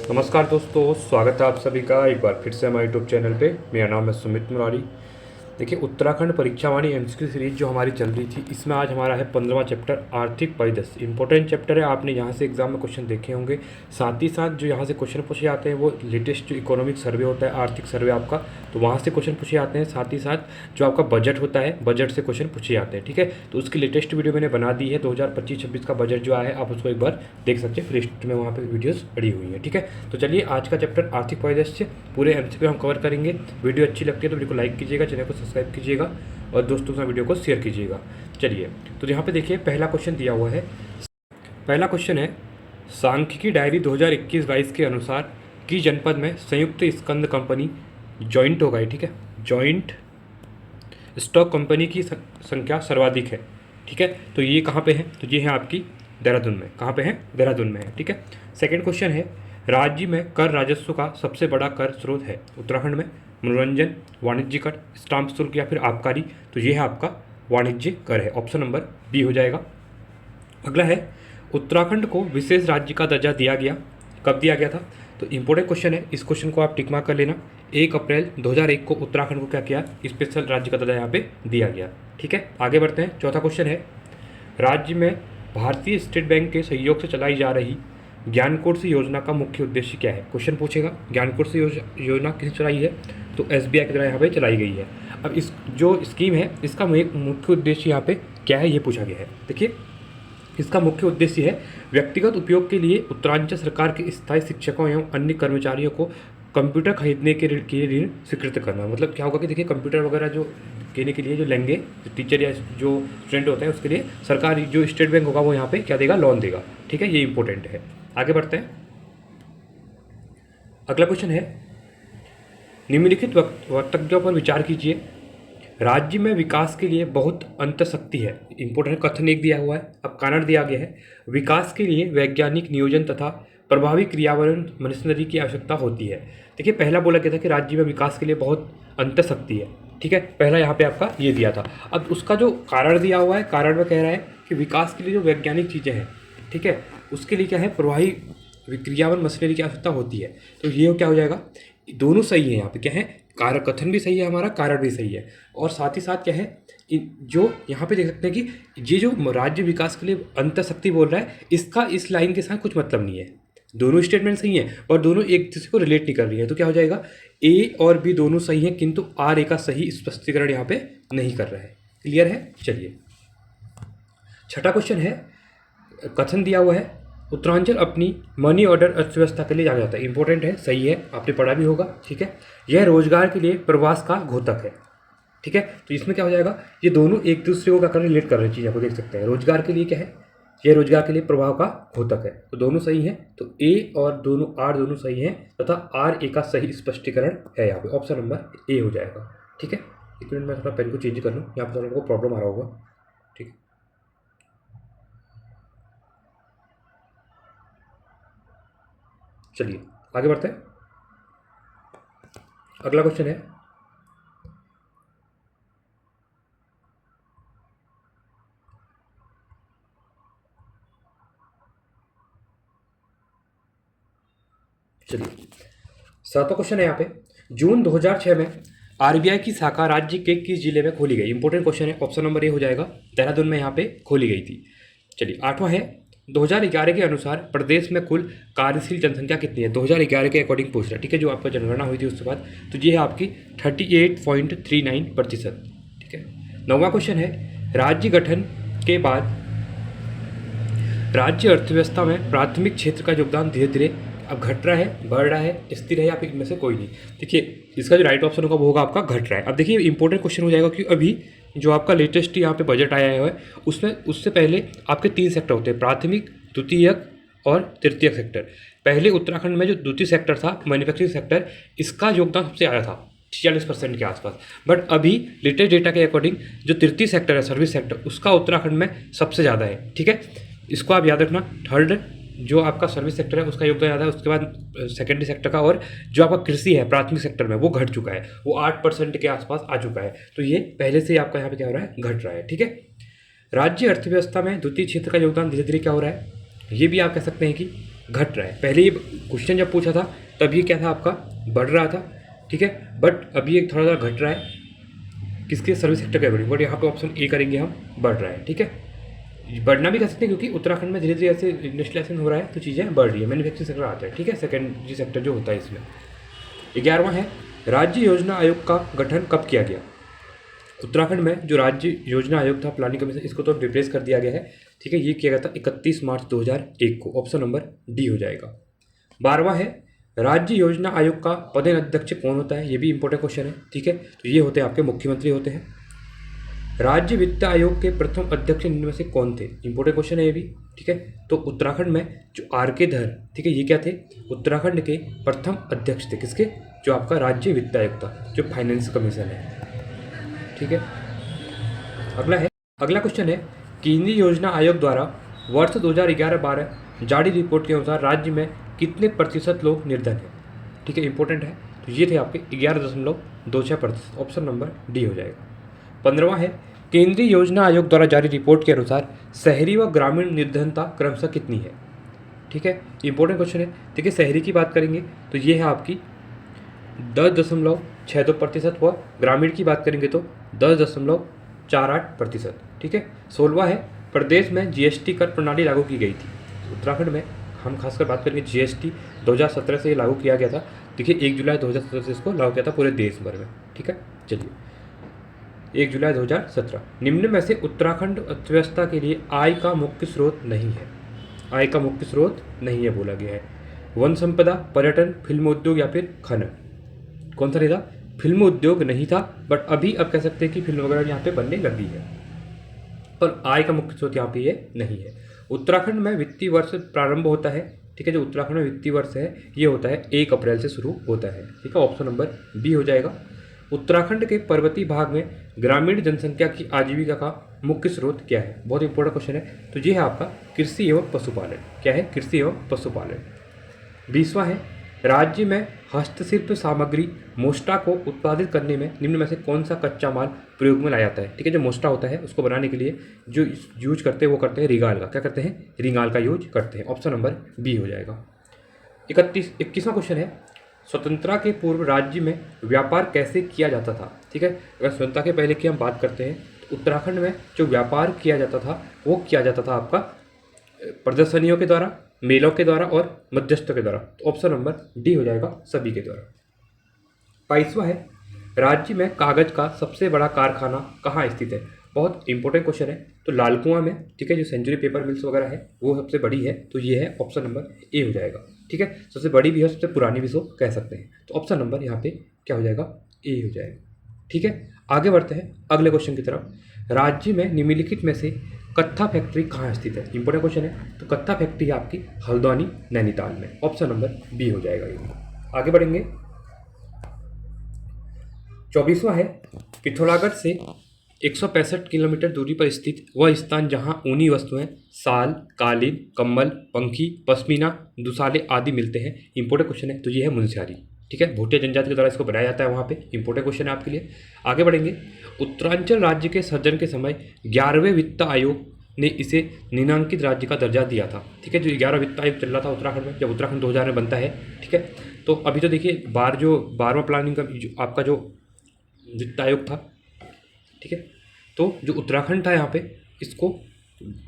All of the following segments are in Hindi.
नमस्कार दोस्तों, स्वागत है आप सभी का एक बार फिर से हमारे यूट्यूब चैनल पे। मेरा नाम है सुमित मुरारी। देखिए, उत्तराखंड परीक्षावाणी एमसीक्यू सीरीज जो हमारी चल रही थी, इसमें आज हमारा है 15वां चैप्टर आर्थिक परिदृश्य। इंपॉर्टेंट चैप्टर है, आपने यहाँ से एग्जाम में क्वेश्चन देखे होंगे। साथ ही साथ जो यहाँ से क्वेश्चन पूछे जाते हैं वो लेटेस्ट जो इकोनॉमिक सर्वे होता है, आर्थिक सर्वे आपका, तो वहाँ से क्वेश्चन पूछे जाते हैं। साथ ही साथ जो आपका बजट होता है, बजट से क्वेश्चन पूछे जाते हैं। ठीक है, तो उसकी लेटेस्ट वीडियो मैंने बना दी है। 2025-26 का बजट जो आया है, आप उसको एक बार देख सकते हैं। प्लेलिस्ट में वहाँ पर वीडियोज़ पड़ी हुई है। ठीक है, तो चलिए आज का चैप्टर आर्थिक परिदृश्य पूरे एमसीक्यू हम कवर करेंगे। वीडियो अच्छी लगती है तो वीडियो को लाइक कीजिएगा, चैनल को सब्सक्राइब कीजिएगा और दोस्तों के साथ वीडियो को शेयर कीजिएगा। चलिए, तो यहाँ पे देखिए पहला क्वेश्चन दिया हुआ है। पहला क्वेश्चन है, सांख्यिकी डायरी 2021-22 के अनुसार की जनपद में संयुक्त स्कंद कंपनी जॉइंट हो गई। ठीक है, जॉइंट स्टॉक कंपनी की संख्या सर्वाधिक है। ठीक है, तो ये कहाँ पे है? तो ये है आपकी देहरादून में। कहाँ पे है? देहरादून में है। ठीक है, सेकेंड क्वेश्चन है, राज्य में कर राजस्व का सबसे बड़ा कर स्रोत है उत्तराखंड में मनोरंजन, वाणिज्य कर, स्टाम्प शुल्क या फिर आबकारी? तो ये है आपका वाणिज्य कर है। ऑप्शन नंबर बी हो जाएगा। अगला है, उत्तराखंड को विशेष राज्य का दर्जा दिया गया, कब दिया गया था? तो इंपॉर्टेंट क्वेश्चन है, इस क्वेश्चन को आप टिक मार्क कर लेना। 1 अप्रैल 2001 को उत्तराखंड को क्या किया? स्पेशल राज्य का दर्जा यहाँ पे दिया गया। ठीक है, आगे बढ़ते हैं। चौथा क्वेश्चन है, राज्य में भारतीय स्टेट बैंक के सहयोग से चलाई जा रही ज्ञान कोर्स योजना का मुख्य उद्देश्य क्या है? क्वेश्चन पूछेगा, ज्ञान कोर्स योजना किस चलाई है? तो एसबीआई के द्वारा यहाँ पे चलाई गई है। अब इस जो स्कीम है, इसका मुख्य उद्देश्य यहाँ पे क्या है, ये पूछा गया है। देखिए, इसका मुख्य उद्देश्य है व्यक्तिगत उपयोग के लिए उत्तरांचल सरकार के स्थायी शिक्षकों एवं अन्य कर्मचारियों को कंप्यूटर खरीदने के ऋण स्वीकृत करना। मतलब क्या होगा कि देखिए, कंप्यूटर वगैरह जो लेने के लिए जो लेंगे, जो टीचर या जो स्टूडेंट होते हैं, उसके लिए सरकार जो स्टेट बैंक होगा वो यहाँ पे क्या देगा? लोन देगा। ठीक है, ये इंपॉर्टेंट है। आगे बढ़ते हैं। अगला क्वेश्चन है, निम्नलिखित वक्तव्यों पर विचार कीजिए। राज्य में विकास के लिए बहुत अंतःशक्ति है। इंपोर्टेंट कथन एक दिया हुआ है, अब कारण दिया गया है। विकास के लिए वैज्ञानिक नियोजन तथा प्रभावी क्रियान्वयन मशीनरी की आवश्यकता होती है। देखिए, पहला बोला गया था कि राज्य में विकास के लिए बहुत अंतःशक्ति है। ठीक है, पहला यहाँ पे आपका ये दिया था। अब उसका जो कारण दिया हुआ है, कारण में कह रहा है कि विकास के लिए जो वैज्ञानिक चीज़ें हैं, ठीक है, उसके लिए क्या है? प्रभावी क्रियान्वयन मशीनरी की आवश्यकता होती है। तो ये क्या हो जाएगा? दोनों सही है। यहाँ पे क्या है? कार्य कथन भी सही है, हमारा कारण भी सही है। और साथ ही साथ क्या है, जो यहाँ पे देख सकते हैं कि ये जो राज्य विकास के लिए अंतःशक्ति बोल रहा है, इसका इस लाइन के साथ कुछ मतलब नहीं है। दोनों स्टेटमेंट सही है और दोनों एक दूसरे को रिलेट नहीं कर रही है। तो क्या हो जाएगा? ए और बी दोनों सही है, किंतु आर ए का सही स्पष्टीकरण यहाँ पे नहीं कर रहा है। क्लियर है? चलिए, छठा क्वेश्चन है, कथन दिया हुआ है, उत्तरांचल अपनी मनी ऑर्डर अर्थव्यवस्था के लिए जाना जाता है। इंपॉर्टेंट है, सही है, आपने पढ़ा भी होगा। ठीक है, यह रोजगार के लिए प्रवास का घोतक है। ठीक है, तो इसमें क्या हो जाएगा? ये दोनों एक दूसरे को क्या कर रिलेट कर रही चीज़ आपको देख सकते हैं। रोजगार के लिए क्या है? यह रोजगार के लिए प्रभाव का घोतक है। तो दोनों सही है। तो ए और दोनों आर दोनों सही हैं तथा आर ए का सही स्पष्टीकरण है यहाँ पे। ऑप्शन नंबर ए हो जाएगा। ठीक है, एक मिनट में थोड़ा पेन को चेंज कर लूँ, यहाँ पर थोड़ा को प्रॉब्लम आ रहा होगा। ठीक है, चलिए आगे बढ़ते हैं। अगला क्वेश्चन है, चलिए सातवां क्वेश्चन है यहाँ पे, जून 2006 में आरबीआई की शाखा राज्य के किस जिले में खोली गई? इंपॉर्टेंट क्वेश्चन है। ऑप्शन नंबर ए हो जाएगा, देहरादून में यहाँ पे खोली गई थी। चलिए, आठवां है, 2011 के अनुसार प्रदेश में कुल कार्यशील जनसंख्या कितनी है? 2011 के अकॉर्डिंग पूछ रहा है। ठीक है, जो आपका जनगणना हुई थी उसके बाद, तो ये है आपकी 38.39%। ठीक है, नौवां क्वेश्चन है, राज्य गठन के बाद राज्य अर्थव्यवस्था में प्राथमिक क्षेत्र का योगदान धीरे धीरे अब घट रहा है, बढ़ रहा है, स्थिर है, या फिर इनमें से कोई नहीं? देखिए, इसका जो राइट ऑप्शन होगा वो होगा आपका घट रहा है। अब देखिए, इंपॉर्टेंट क्वेश्चन हो जाएगा कि अभी जो आपका लेटेस्ट यहाँ पे बजट आया है उसमें उससे पहले आपके 3 सेक्टर होते हैं, प्राथमिक, द्वितीयक और तृतीयक सेक्टर। पहले उत्तराखंड में जो द्वितीय सेक्टर था, मैन्युफैक्चरिंग सेक्टर, इसका योगदान सबसे ज़्यादा था, 46% के आसपास। बट अभी लेटेस्ट डेटा के अकॉर्डिंग जो तृतीय सेक्टर है, सर्विस सेक्टर, उसका उत्तराखंड में सबसे ज़्यादा है। ठीक है, इसको आप याद रखना। थर्ड जो आपका सर्विस सेक्टर है उसका योगदान ज़्यादा है, उसके बाद सेकेंडरी सेक्टर का, और जो आपका कृषि है प्राथमिक सेक्टर में वो घट चुका है, वो 8% के आसपास आ चुका है। तो ये पहले से आपका यहाँ पे क्या हो रहा है? घट रहा है। ठीक है, राज्य अर्थव्यवस्था में द्वितीय क्षेत्र का योगदान धीरे धीरे क्या हो रहा है? ये भी आप कह सकते हैं कि घट रहा है। पहले ये क्वेश्चन जब पूछा था तब ये क्या था आपका, बढ़ रहा था, ठीक है, बट अभी एक थोड़ा सा घट रहा है किसके, सर्विस सेक्टर के अकॉर्डिंग, बट यहाँ पे ऑप्शन ए करेंगे हम, बढ़ रहा है, ठीक है। बढ़ना भी कर सकते हैं क्योंकि उत्तराखंड में धीरे धीरे ऐसे इंडस्ट्रियलाइजेशन हो रहा है तो चीज़ें बढ़ रही है, मैन्युफैक्चरिंग सेक्टर आता है, ठीक है, सेकेंडरी सेक्टर जो होता है इसमें। 11वां है राज्य योजना आयोग का गठन कब किया गया। उत्तराखंड में जो राज्य योजना आयोग था, प्लानिंग कमीशन, इसको तो रिप्लेस कर दिया गया है, ठीक है। ये किया गया था 31 मार्च 2001 को, ऑप्शन नंबर डी हो जाएगा। 12वां है राज्य योजना आयोग का पदेन अध्यक्ष कौन होता है, ये भी इंपॉर्टेंट क्वेश्चन है, ठीक है। तो ये होते हैं आपके मुख्यमंत्री होते हैं। राज्य वित्त आयोग के प्रथम अध्यक्ष इनमें से कौन थे, इंपॉर्टेंट क्वेश्चन है ये भी, ठीक है। तो उत्तराखंड में जो R.K. धर, ठीक है, ये क्या थे, उत्तराखंड के प्रथम अध्यक्ष थे, किसके, जो आपका राज्य वित्त आयोग था, जो फाइनेंस कमीशन है, ठीक है। अगला क्वेश्चन है केंद्रीय योजना आयोग द्वारा वर्ष 2011-12 जारी रिपोर्ट के अनुसार राज्य में कितने प्रतिशत लोग निर्धन हैं, ठीक है, इंपॉर्टेंट है। तो ये थे आपके 11.26%, ऑप्शन नंबर डी हो जाएगा। 15वां है केंद्रीय योजना आयोग द्वारा जारी रिपोर्ट के अनुसार शहरी व ग्रामीण निर्धनता क्रमशः कितनी है, ठीक है, इंपॉर्टेंट क्वेश्चन है। देखिए शहरी की बात करेंगे तो ये है आपकी 10.62% व ग्रामीण की बात करेंगे तो 10.48%, ठीक है। 16वां है प्रदेश में जीएसटी कर प्रणाली लागू की गई थी। उत्तराखंड में हम खासकर बात करेंगे जीएसटी 2017 से लागू किया गया था, देखिए 1 जुलाई 2017 से इसको लागू किया था पूरे देश भर में, ठीक है। चलिए 1 जुलाई 2017। निम्न में से उत्तराखंड अर्थव्यवस्था के लिए आय का मुख्य स्रोत नहीं है, आय का मुख्य स्रोत नहीं है बोला गया है। वन संपदा, पर्यटन, फिल्म उद्योग या फिर खनन, कौन सा नहीं था, फिल्म उद्योग नहीं था, बट अभी अब कह सकते हैं कि फिल्म वगैरह यहाँ पे बनने लगी है, पर आय का मुख्य स्रोत यहाँ पे ये नहीं है। उत्तराखंड में वित्तीय वर्ष प्रारंभ होता है, ठीक है, जो उत्तराखंड में वित्तीय वर्ष है ये होता है 1 अप्रैल से शुरू होता है, ठीक है, ऑप्शन नंबर बी हो जाएगा। उत्तराखंड के पर्वतीय भाग में ग्रामीण जनसंख्या की आजीविका का मुख्य स्रोत क्या है, बहुत इंपॉर्टेंट क्वेश्चन है। तो ये है आपका कृषि एवं पशुपालन, क्या है, कृषि एवं पशुपालन। 20वां है राज्य में हस्तशिल्प सामग्री मोस्टा को उत्पादित करने में निम्न में से कौन सा कच्चा माल प्रयोग में लाया जाता है, ठीक है। जो मोस्टा होता है उसको बनाने के लिए जो यूज करते हैं वो करते हैं रिंगाल का, क्या करते हैं, रिंगाल का यूज करते हैं, ऑप्शन नंबर बी हो जाएगा। 21वां क्वेश्चन है स्वतंत्रता के पूर्व राज्य में व्यापार कैसे किया जाता था, ठीक है। अगर स्वतंत्रता के पहले की हम बात करते हैं तो उत्तराखंड में जो व्यापार किया जाता था वो किया जाता था आपका प्रदर्शनियों के द्वारा, मेलों के द्वारा और मध्यस्थों के द्वारा, तो ऑप्शन नंबर डी हो जाएगा सभी के द्वारा। 22वां है राज्य में कागज का सबसे बड़ा कारखाना कहाँ स्थित है, बहुत इंपॉर्टेंट क्वेश्चन है। तो लाल कुआं में, ठीक है, जो सेंचुरी पेपर मिल्स वगैरह है वो सबसे बड़ी है, तो ये है ऑप्शन नंबर ए हो जाएगा, ठीक है। सबसे बड़ी भी है, सबसे पुरानी भी सो कह सकते हैं, तो ऑप्शन नंबर यहाँ पे क्या हो जाएगा, ए हो जाएगा, ठीक है। आगे बढ़ते हैं अगले क्वेश्चन की तरफ। राज्य में निम्नलिखित में से कत्था फैक्ट्री कहाँ स्थित है, इंपॉर्टेंट क्वेश्चन है। तो कत्था फैक्ट्री है आपकी हल्द्वानी नैनीताल में, ऑप्शन नंबर बी हो जाएगा ये। आगे बढ़ेंगे। 24वां है पिथौरागढ़ से 165 किलोमीटर दूरी पर स्थित वह स्थान जहां ऊनी वस्तुएं साल, कालीन, कम्बल, पंखी, पश्मीना, दुसाले आदि मिलते हैं, इंपॉर्टेंट क्वेश्चन है। तो ये है मुनस्यारी, ठीक है, भोटिया जनजाति के द्वारा इसको बनाया जाता है वहाँ पे, इंपॉर्टेंट क्वेश्चन है आपके लिए। आगे बढ़ेंगे। उत्तरांचल राज्य के सृजन के समय 11वें वित्त आयोग ने इसे निम्नांकित राज्य का दर्जा दिया था, ठीक है। जो 11वां वित्त आयोग चल रहा था उत्तराखंड में, जब उत्तराखंड 2000 में बनता है, ठीक है। तो अभी तो देखिए 12वां प्लानिंग का आपका जो वित्त आयोग था, ठीक है, तो जो उत्तराखंड था यहाँ पे इसको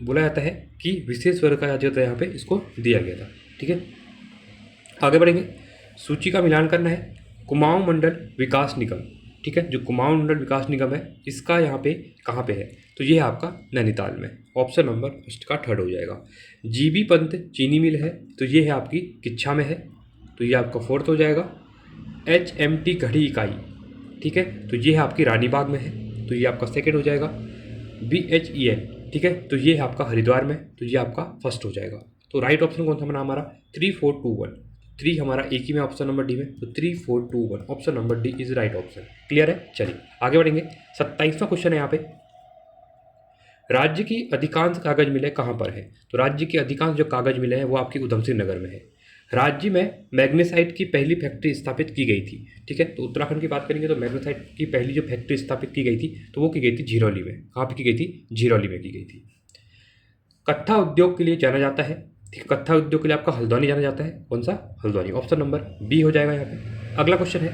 बोला जाता है कि विशेष वर्ग का राज्य यहाँ पे इसको दिया गया था, ठीक है। आगे बढ़ेंगे। सूची का मिलान करना है। कुमाऊं मंडल विकास निगम, ठीक है, जो कुमाऊं मंडल विकास निगम है इसका यहाँ पे कहाँ पे है, तो ये है आपका नैनीताल में, ऑप्शन नंबर फर्स्ट का थर्ड हो जाएगा। जीबी पंत चीनी मिल है तो ये है आपकी किच्छा में है, तो ये आपका फोर्थ हो जाएगा। HMT घड़ी इकाई, ठीक है, तो ये है आपकी रानीबाग में है, तो ये आपका सेकेंड हो जाएगा। BHEL, ठीक है, तो ये है आपका हरिद्वार में, तो ये आपका फर्स्ट हो जाएगा। तो राइट ऑप्शन कौन सा बना हमारा, 3421, 3 हमारा एक ही में ऑप्शन नंबर डी में, तो 3421 option number D is right option. Clear है, चलिए आगे बढ़ेंगे। 27वां क्वेश्चन है यहाँ पे, राज्य की अधिकांश कागज मिलें कहाँ पर है, तो राज्य की अधिकांश जो कागज मिले हैं वो आपकी उधम सिंह नगर में है। राज्य में मैग्नेसाइट की पहली फैक्ट्री स्थापित की गई थी, ठीक है, तो उत्तराखंड की बात करेंगे तो मैग्नेसाइट की पहली जो फैक्ट्री स्थापित की गई थी तो वो की गई थी झिरौली में। कहाँ पे की गई थी, झिरौली में की गई थी। कत्था उद्योग के लिए जाना जाता है, ठीक है, कत्था उद्योग के लिए आपका हल्द्वानी जाना जाता है। कौन सा? हल्द्वानी। ऑप्शन नंबर बी हो जाएगा यहाँ पे। अगला क्वेश्चन है,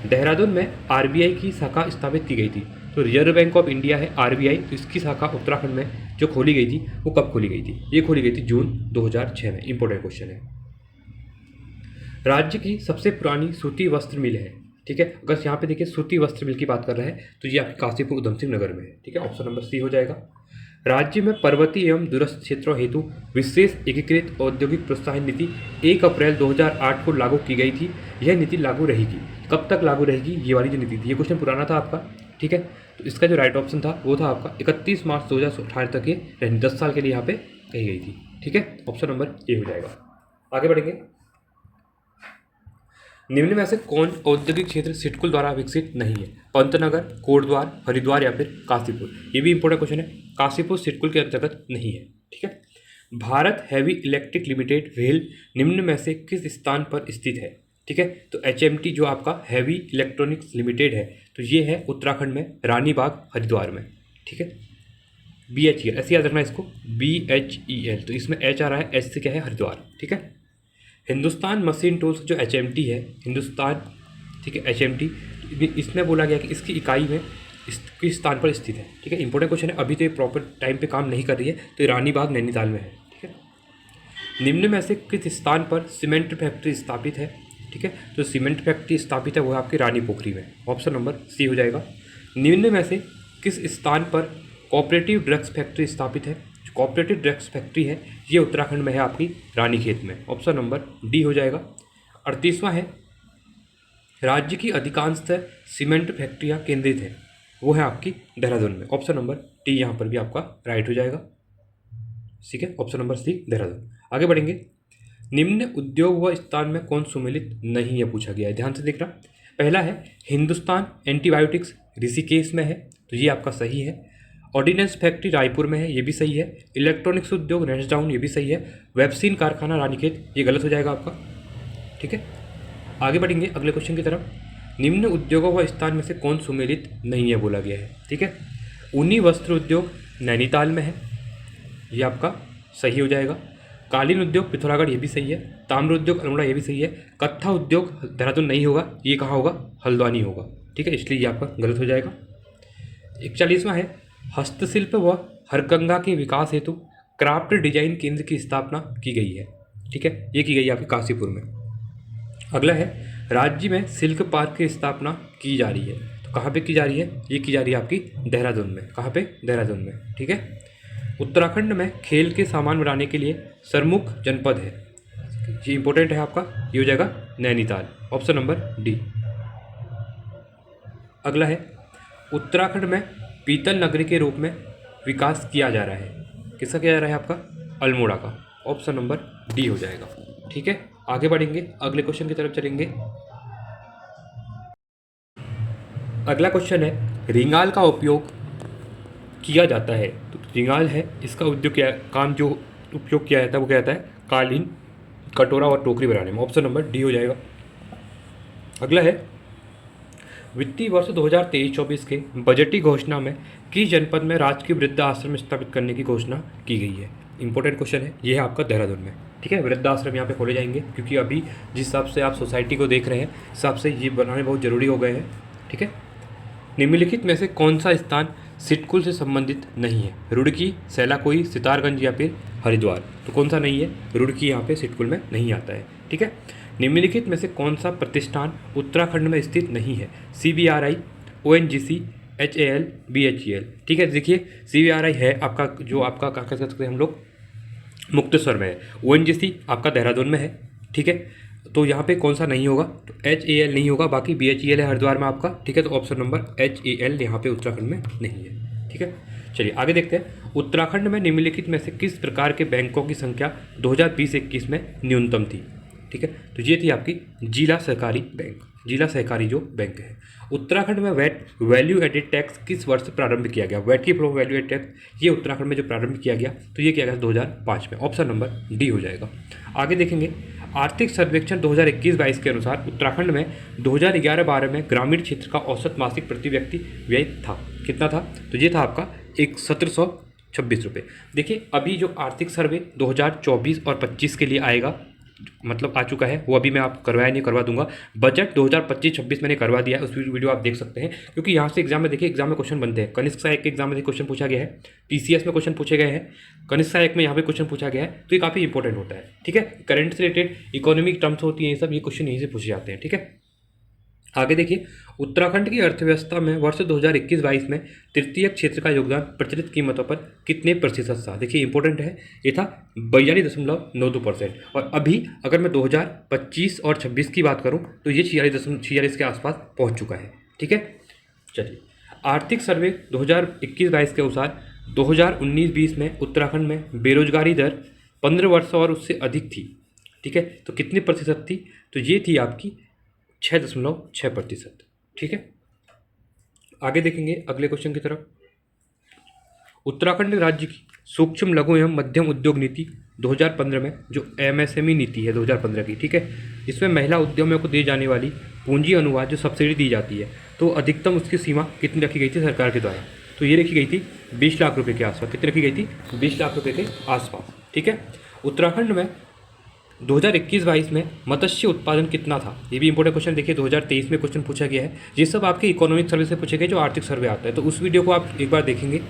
देहरादून में आरबीआई की शाखा स्थापित की गई थी। तो रिजर्व बैंक ऑफ इंडिया है आरबीआई, तो इसकी शाखा उत्तराखंड में जो खोली गई थी वो कब खोली गई थी? ये खोली गई थी जून 2006 में। इंपॉर्टेंट क्वेश्चन है। राज्य की सबसे पुरानी सूती वस्त्र मिल है। ठीक है, अगर यहाँ पे देखिए सूती वस्त्र मिल की बात कर रहे हैं तो ये आपकी काशीपुर उधम सिंह नगर में है। ठीक है, ऑप्शन नंबर सी हो जाएगा। राज्य में पर्वतीय एवं दूरस्थ क्षेत्रों हेतु विशेष एकीकृत औद्योगिक प्रोत्साहन नीति 1 अप्रैल 2008 को लागू की गई थी। यह नीति लागू रहेगी, कब तक लागू रहेगी? ये वाली जो नीति थी, ये क्वेश्चन पुराना था आपका। ठीक है, तो इसका जो राइट ऑप्शन था वो था आपका 31 मार्च 2018 तक ये 10 साल के लिए यहाँ पे कही गई थी। ठीक है, ऑप्शन नंबर ए हो जाएगा। आगे बढ़ेंगे। निम्न में से कौन औद्योगिक क्षेत्र सिडकुल द्वारा विकसित नहीं है? पंतनगर, कोटद्वार, हरिद्वार या फिर काशीपुर? ये भी इंपॉर्टेंट क्वेश्चन है। काशीपुर सिडकुल के अंतर्गत नहीं है। ठीक है, Bharat heavy electric limited rail निम्न में से किस स्थान पर स्थित है? ठीक है, तो एचएमटी जो आपका हैवी इलेक्ट्रॉनिक्स लिमिटेड है तो ये है उत्तराखंड में रानीबाग हरिद्वार में। ठीक है, BHEL ऐसे याद रखना इसको, BHEL। तो इसमें एच आ रहा है, एच से क्या है? हरिद्वार। ठीक है, हिंदुस्तान मशीन टूल्स जो HMT है, हिंदुस्तान, ठीक है, HMT, इसमें बोला गया कि इसकी इकाई में किस स्थान पर स्थित है। ठीक है, इंपॉर्टेंट क्वेश्चन है। अभी तो ये प्रॉपर टाइम पे काम नहीं कर रही है, तो ये रानीबाग नैनीताल में है। ठीक है, निम्न में से किस स्थान पर सीमेंट फैक्ट्री स्थापित है? ठीक है, तो सीमेंट फैक्ट्री स्थापित है वो आपकी रानी पोखरी में। ऑप्शन नंबर सी हो जाएगा। निम्न में से किस स्थान पर कोऑपरेटिव ड्रग्स फैक्ट्री स्थापित है? कोऑपरेटिव ड्रग्स फैक्ट्री है ये उत्तराखंड में है आपकी रानीखेत में। ऑप्शन नंबर डी हो जाएगा। 38वां है, राज्य की अधिकांशतः सीमेंट फैक्ट्रियाँ केंद्रित है, वो है आपकी देहरादून में। ऑप्शन नंबर डी यहाँ पर भी आपका राइट हो जाएगा। ठीक है, ऑप्शन नंबर सी देहरादून। आगे बढ़ेंगे। निम्न उद्योग व स्थान में कौन सम्मिलित नहीं है पूछा गया है, ध्यान से देखना। पहला है हिंदुस्तान एंटीबायोटिक्स ऋषिकेश में है, तो ये आपका सही है। ऑर्डिनेंस फैक्ट्री रायपुर में है, ये भी सही है। इलेक्ट्रॉनिक्स उद्योग नेस्डाउन, ये भी सही है। वैक्सीन कारखाना रानीखेत, ये गलत हो जाएगा आपका। ठीक है, आगे बढ़ेंगे अगले क्वेश्चन की तरफ। निम्न उद्योगों व स्थान में से कौन सम्मिलित नहीं है बोला गया है। ठीक है, ऊनी वस्त्र उद्योग नैनीताल में है, ये आपका सही हो जाएगा। कालीन उद्योग पिथौरागढ़, ये भी सही है। ताम्र उद्योग अल्मोड़ा, ये भी सही है। कत्था उद्योग देहरादून नहीं होगा, ये कहाँ होगा? हल्द्वानी होगा। ठीक है, इसलिए ये आपका गलत हो जाएगा। 41वां है, हस्तशिल्प व हरगंगा के विकास हेतु क्राफ्ट डिजाइन केंद्र की स्थापना की गई है। ठीक है, ये की गई है आपकी काशीपुर में। अगला है, राज्य में सिल्क पार्क की स्थापना की जा रही है, तो कहाँ पे की जा रही है? ये की जा रही है आपकी देहरादून में। कहाँ पे? देहरादून में। ठीक है, उत्तराखंड में खेल के सामान बनाने के लिए सरमुख जनपद है, ये इंपॉर्टेंट है आपका, ये हो जाएगा नैनीताल। Option number D. अगला है, उत्तराखंड में पीतल नगरी के रूप में विकास किया जा रहा है, किसका किया जा रहा है? आपका अल्मोड़ा का। ऑप्शन नंबर डी हो जाएगा। ठीक है, आगे बढ़ेंगे, अगले क्वेश्चन की तरफ चलेंगे। अगला क्वेश्चन है, रिंगाल का उपयोग किया जाता है, तो रिंगाल है इसका उद्योग क्या काम जो उपयोग किया जाता है वो क्या जाता है? कालीन, कटोरा और टोकरी बनाने में। ऑप्शन नंबर डी हो जाएगा। अगला है, वित्तीय वर्ष 2023-24 के बजटीय घोषणा में किस जनपद में राजकीय वृद्ध आश्रम स्थापित करने की घोषणा की गई है? इंपॉर्टेंट क्वेश्चन है, ये है आपका देहरादून में। ठीक है, वृद्ध आश्रम यहाँ पे खोले जाएंगे, क्योंकि अभी जिस हिसाब से आप सोसाइटी को देख रहे हैं उस हिसाब से ये बनाने बहुत ज़रूरी हो गए हैं। ठीक है, निम्नलिखित में से कौन सा स्थान सिडकुल से संबंधित नहीं है? रुड़की, सैलाकोई, सितारगंज या फिर हरिद्वार? तो कौन सा नहीं है? रुड़की यहाँ पे सिडकुल में नहीं आता है। ठीक है, निम्नलिखित में से कौन सा प्रतिष्ठान उत्तराखंड में स्थित नहीं है? CBRI, ONGC, HAL, BHEL। ठीक है, देखिए CBRI है आपका, जो आपका क्या कह सकते हैं हम लोग, मुक्तेश्वर में है। ONGC आपका देहरादून में है। ठीक है, तो यहाँ पे कौन सा नहीं होगा? तो HAL नहीं होगा, बाकी BHEL है हरिद्वार में आपका। ठीक है, तो ऑप्शन नंबर HAL यहाँ पे उत्तराखंड में नहीं है। ठीक है, चलिए आगे देखते हैं। उत्तराखंड में निम्नलिखित में से किस प्रकार के बैंकों की संख्या 2020-21 में न्यूनतम थी? ठीक है, तो ये थी आपकी जिला सहकारी बैंक, जिला सहकारी जो बैंक है। उत्तराखंड में वैट वैल्यू एडेड टैक्स किस वर्ष प्रारंभ किया गया? वैट की वैल्यू एडेड टैक्स ये उत्तराखंड में जो प्रारंभ किया गया तो ये किया गया 2005 में। ऑप्शन नंबर डी हो जाएगा। आगे देखेंगे, आर्थिक सर्वेक्षण 2021-22 के अनुसार उत्तराखंड में 2011-12 में ग्रामीण क्षेत्र का औसत मासिक प्रति व्यक्ति व्यय था, कितना था? तो ये था आपका 1700 ₹26। देखिए अभी जो आर्थिक सर्वे 2024 और 25 के लिए आएगा, मतलब आ चुका है, वो अभी मैं आप करवाया नहीं, करवा दूंगा। बजट 2025-26 मैंने करवा दिया है, उस वीडियो आप देख सकते हैं, क्योंकि यहाँ से एग्जाम में देखिए, एग्जाम में क्वेश्चन बनते हैं। कनिष्क सहायक के एग्जाम में क्वेश्चन पूछा गया है, पीसीएस में क्वेश्चन पूछे गए हैं, कनिष्क सहायक में यहाँ पे क्वेश्चन पूछा गया है, तो ये काफ़ी इंपॉर्टेंट होता है। ठीक है, करंट से रिलेटेड इकोनॉमिक टर्म्स होती हैं, ये सब ये क्वेश्चन यहीं से पूछे जाते हैं। ठीक है, आगे देखिए, उत्तराखंड की अर्थव्यवस्था में वर्ष 2021-22 में तृतीय क्षेत्र का योगदान प्रचलित कीमतों पर कितने प्रतिशत था? देखिए इंपॉर्टेंट है, ये था 42.92%। और अभी अगर मैं 2025 और 26 की बात करूं तो ये 46 के आसपास पहुंच चुका है। ठीक है, चलिए, आर्थिक सर्वे 2021-22 के अनुसार 2019-20 में उत्तराखंड में बेरोजगारी दर 15 वर्ष और उससे अधिक थी। ठीक है, तो कितनी प्रतिशत थी? तो ये थी आपकी 6.6%। ठीक है, आगे देखेंगे अगले क्वेश्चन की तरफ। उत्तराखंड राज्य की सूक्ष्म लघु एवं मध्यम उद्योग नीति 2015 में, जो एमएसएमई नीति है 2015 की, ठीक है, इसमें महिला उद्यमियों को दी जाने वाली पूंजी अनुवाद जो सब्सिडी दी जाती है, तो अधिकतम उसकी सीमा कितनी रखी गई थी सरकार के द्वारा? तो ये रखी गई थी 20 लाख रुपए के आसपास। कितनी रखी गई थी? 20 लाख रुपए के आसपास। ठीक है, उत्तराखंड में 2021-22 में मत्स्य उत्पादन कितना था? ये भी इंपॉर्टेंट क्वेश्चन। देखिए 2023 में क्वेश्चन पूछा गया है, ये सब आपके इकोनॉमिक सर्वे से पूछे गए, जो आर्थिक सर्वे आता है, तो उस वीडियो को आप एक बार देखेंगे।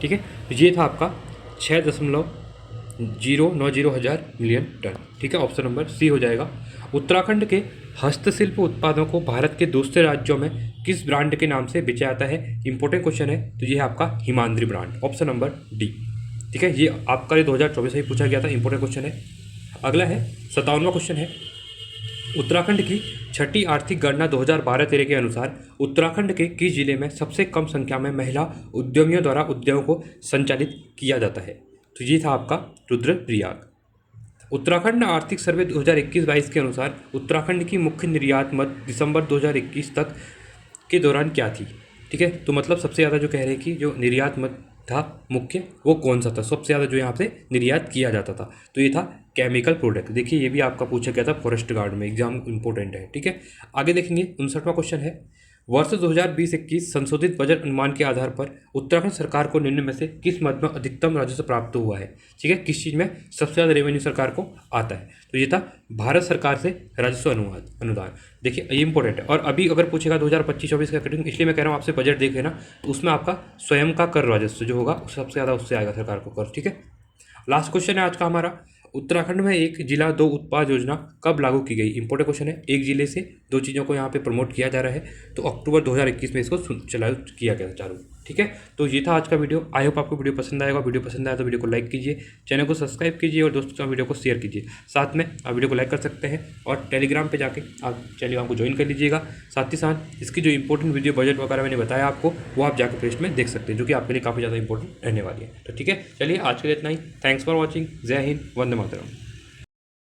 ठीक है, तो ये था आपका 6.090 हज़ार मिलियन टन। ठीक है, ऑप्शन नंबर सी हो जाएगा। उत्तराखंड के हस्तशिल्प उत्पादों को भारत के दूसरे राज्यों में किस ब्रांड के नाम से बेचा जाता है? इंपॉर्टेंट क्वेश्चन है, तो ये है आपका Himadri brand, option number D. ठीक है, ये आपका 2024 से ही पूछा गया था, इंपॉर्टेंट क्वेश्चन है। अगला है 57वां क्वेश्चन है, उत्तराखंड की छठी आर्थिक गणना 2012-13 के अनुसार उत्तराखंड के किस जिले में सबसे कम संख्या में महिला उद्यमियों द्वारा उद्योगों को संचालित किया जाता है? तो ये था आपका रुद्रप्रयाग। उत्तराखंड आर्थिक सर्वे 2021-22 के अनुसार उत्तराखंड की मुख्य निर्यात मद दिसंबर 2021 तक के दौरान क्या थी? ठीक है, तो मतलब सबसे ज़्यादा जो कह रहे हैं कि जो निर्यात मद था मुख्य, वो कौन सा था? सबसे ज़्यादा जो यहाँ पे निर्यात किया जाता था, तो ये था केमिकल प्रोडक्ट। देखिए ये भी आपका पूछा गया था फॉरेस्ट गार्ड में, एग्जाम इंपॉर्टेंट है। ठीक है, आगे देखेंगे 59वां क्वेश्चन है, वर्ष 2020-21 संशोधित बजट अनुमान के आधार पर उत्तराखंड सरकार को निम्न में से किस मद में अधिकतम राजस्व प्राप्त हुआ है? ठीक है, किस चीज़ में सबसे ज़्यादा रेवेन्यू सरकार को आता है? तो ये था भारत सरकार से राजस्व अनुदान। देखिए ये इंपॉर्टेंट है, और अभी अगर पूछेगा 2025-24 का अकॉर्डिंग, इसलिए मैं कह रहा हूँ आपसे बजट देख लेना, तो उसमें आपका स्वयं का कर राजस्व जो होगा सबसे ज़्यादा उससे आएगा सरकार को कर। ठीक है, लास्ट क्वेश्चन है आज का हमारा, उत्तराखंड में एक जिला दो उत्पाद योजना कब लागू की गई? इंपॉर्टेंट क्वेश्चन है, एक जिले से दो चीज़ों को यहाँ पे प्रमोट किया जा रहा है, तो अक्टूबर 2021 में इसको चालू किया गया चालू। ठीक है, तो ये था आज का वीडियो। आई होप आपको वीडियो पसंद आएगा। वीडियो पसंद आया तो वीडियो को लाइक कीजिए, चैनल को सब्सक्राइब कीजिए और दोस्तों के साथ वीडियो को शेयर कीजिए। साथ में आप वीडियो को लाइक कर सकते हैं और टेलीग्राम पे जाके आप टेलीग्राम को ज्वाइन कर लीजिएगा। साथ ही साथ इसकी जो इंपॉर्टेंट वीडियो बजट वगैरह मैंने बताया आपको, वो आप जाकर प्लेलिस्ट में देख सकते हैं, जो कि आपके लिए काफ़ी ज़्यादा इंपॉर्टेंट रहने वाली है। तो ठीक है, चलिए आज के लिए इतना ही। Thanks for watching. जय हिंद, वंदे मातरम।